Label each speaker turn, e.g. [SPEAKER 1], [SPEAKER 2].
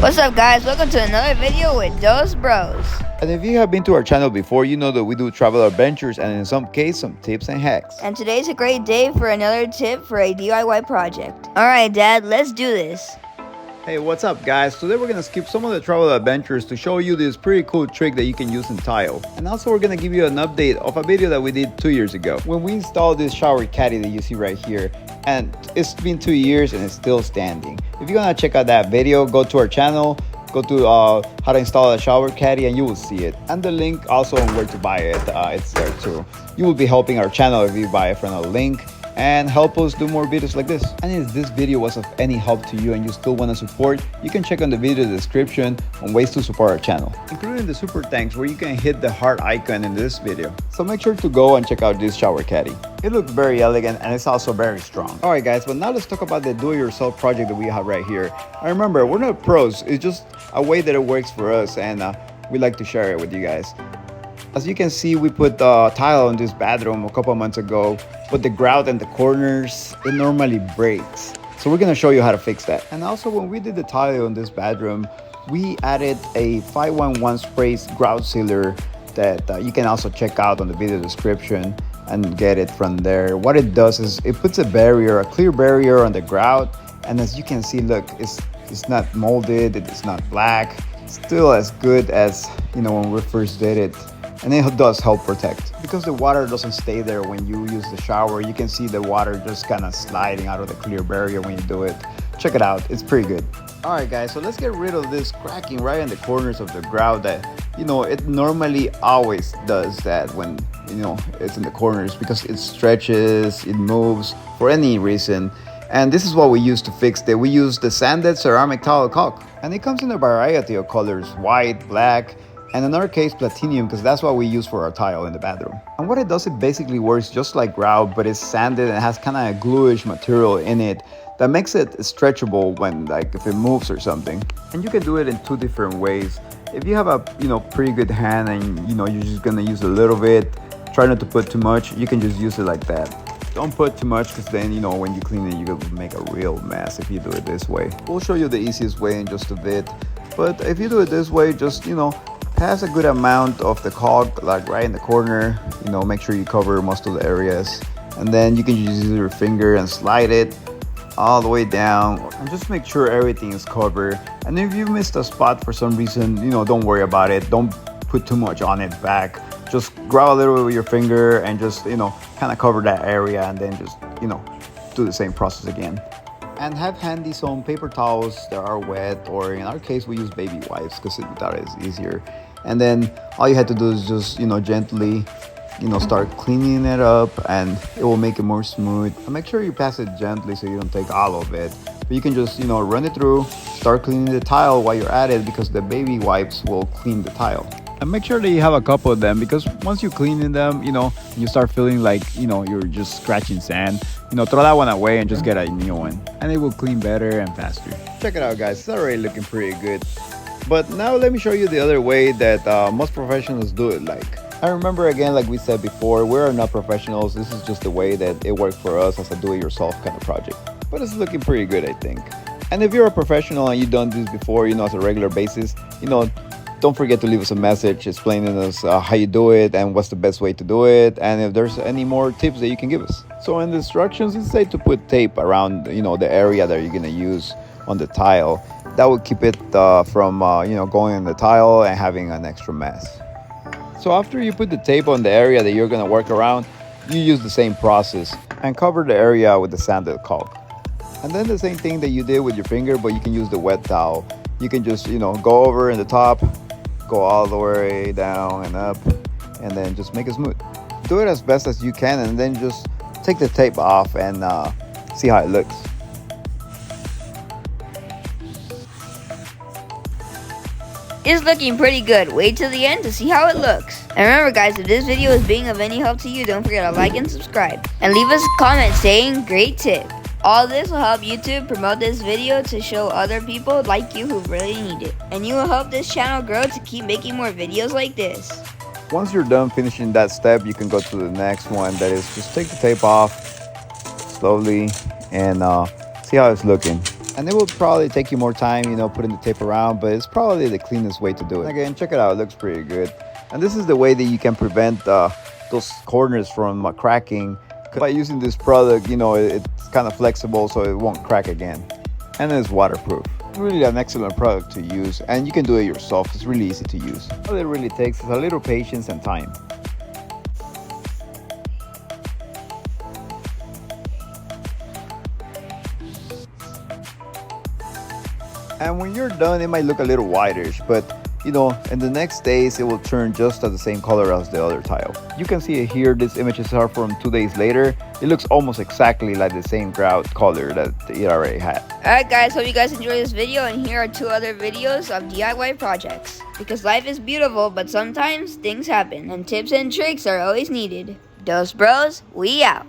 [SPEAKER 1] What's up guys, welcome to another video with Dos Bros.
[SPEAKER 2] And if you have been to our channel before, you know that we do travel adventures and in some case some tips and hacks.
[SPEAKER 1] And today's a great day for another tip for a DIY project. Alright Dad, let's do this.
[SPEAKER 2] Hey, what's up guys? Today we're gonna skip some of the travel adventures to show you this pretty cool trick that you can use in tile. And also we're gonna give you an update of a video that we did 2 years ago when we installed this shower caddy that you see right here. And it's been 2 years and it's still standing. If you're gonna check out that video, go to our channel, go to how to install a shower caddy and you will see it. And the link also on where to buy it, it's there too. You will be helping our channel if you buy it from a link and help us do more videos like this. And if this video was of any help to you and you still want to support, you can check on the video description on ways to support our channel, including the super thanks where you can hit the heart icon in this video. So make sure to go and check out this shower caddy. It looks very elegant and it's also very strong. Alright guys, but now let's talk about the do-it-yourself project that we have right here. And remember, we're not pros, it's just a way that it works for us and we like to share it with you guys. As you can see, we put tile in this bathroom a couple months ago, but the grout in the corners, it normally breaks. So we're gonna show you how to fix that. And also when we did the tile in this bathroom, we added a 511 sprays grout sealer that you can also check out on the video description and get it from there. What it does is it puts a barrier, a clear barrier on the grout. And as you can see, look, it's not molded, it's not black. It's still as good as, you know, when we first did it. And it does help protect because the water doesn't stay there when you use the shower. You can see the water just kind of sliding out of the clear barrier when you do it. Check it out, it's pretty good. All right guys, so let's get rid of this cracking right in the corners of the grout that, you know, it normally always does that when, you know, it's in the corners because it stretches, it moves for any reason. And this is what we use to fix it. We use the sanded ceramic tile caulk and it comes in a variety of colors, white, black, and in our case platinum, because that's what we use for our tile in the bathroom. And what it does, it basically works just like grout, but it's sanded and has kind of a gluish material in it that makes it stretchable when, like, if it moves or something. And you can do it in two different ways. If you have a, you know, pretty good hand and, you know, you're just gonna use a little bit, try not to put too much, you can just use it like that. Don't put too much because then, you know, when you clean it, you will make a real mess if you do it this way. We'll show you the easiest way in just a bit. But if you do it this way, just, you know, has a good amount of the caulk, like right in the corner. You know, make sure you cover most of the areas. And then you can just use your finger and slide it all the way down. And just make sure everything is covered. And if you missed a spot for some reason, you know, don't worry about it. Don't put too much on it back. Just grab a little bit with your finger and just, you know, kind of cover that area and then just, you know, do the same process again. And have handy some paper towels that are wet, or in our case we use baby wipes because that is easier. And then all you have to do is just, you know, gently, you know, start cleaning it up and it will make it more smooth. And make sure you pass it gently so you don't take all of it. But you can just, you know, run it through, start cleaning the tile while you're at it because the baby wipes will clean the tile. And make sure that you have a couple of them because once you clean them, you know, you start feeling like, you know, you're just scratching sand, you know, throw that one away and just get a new one. And it will clean better and faster. Check it out guys, it's already looking pretty good. But now let me show you the other way that most professionals do it like. I remember again, like we said before, we're not professionals. This is just the way that it worked for us as a do-it-yourself kind of project. But it's looking pretty good, I think. And if you're a professional and you've done this before, you know, as a regular basis, you know, don't forget to leave us a message explaining us how you do it and what's the best way to do it, and if there's any more tips that you can give us. So in the instructions, it say to put tape around, you know, the area that you're gonna use on the tile. That will keep it from you know, going in the tile and having an extra mess. So after you put the tape on the area that you're gonna work around, you use the same process and cover the area with the sanded caulk. And then the same thing that you did with your finger, but you can use the wet towel. You can just, you know, go over in the top, go all the way down and up, and then just make it smooth. Do it as best as you can and then just take the tape off and see how it looks.
[SPEAKER 1] It's looking pretty good. Wait till the end to see how it looks. And remember guys, if this video is being of any help to you, don't forget to like and subscribe. And leave us a comment saying great tip. All this will help YouTube promote this video to show other people like you who really need it. And you will help this channel grow to keep making more videos like this.
[SPEAKER 2] Once you're done finishing that step, you can go to the next one. That is, just take the tape off slowly and see how it's looking. And it will probably take you more time, you know, putting the tape around, but it's probably the cleanest way to do it. Again, check it out, it looks pretty good. And this is the way that you can prevent those corners from cracking. By using this product, you know, it's kind of flexible so it won't crack again. And it's waterproof. Really an excellent product to use, and you can do it yourself. It's really easy to use. All it really takes is a little patience and time. And when you're done, it might look a little whitish, but you know, in the next days, it will turn just at the same color as the other tile. You can see it here, these images are from 2 days later. It looks almost exactly like the same grout color that it already had.
[SPEAKER 1] Alright guys, hope you guys enjoyed this video, and here are 2 other videos of DIY projects. Because life is beautiful, but sometimes things happen, and tips and tricks are always needed. Dos Bros, we out.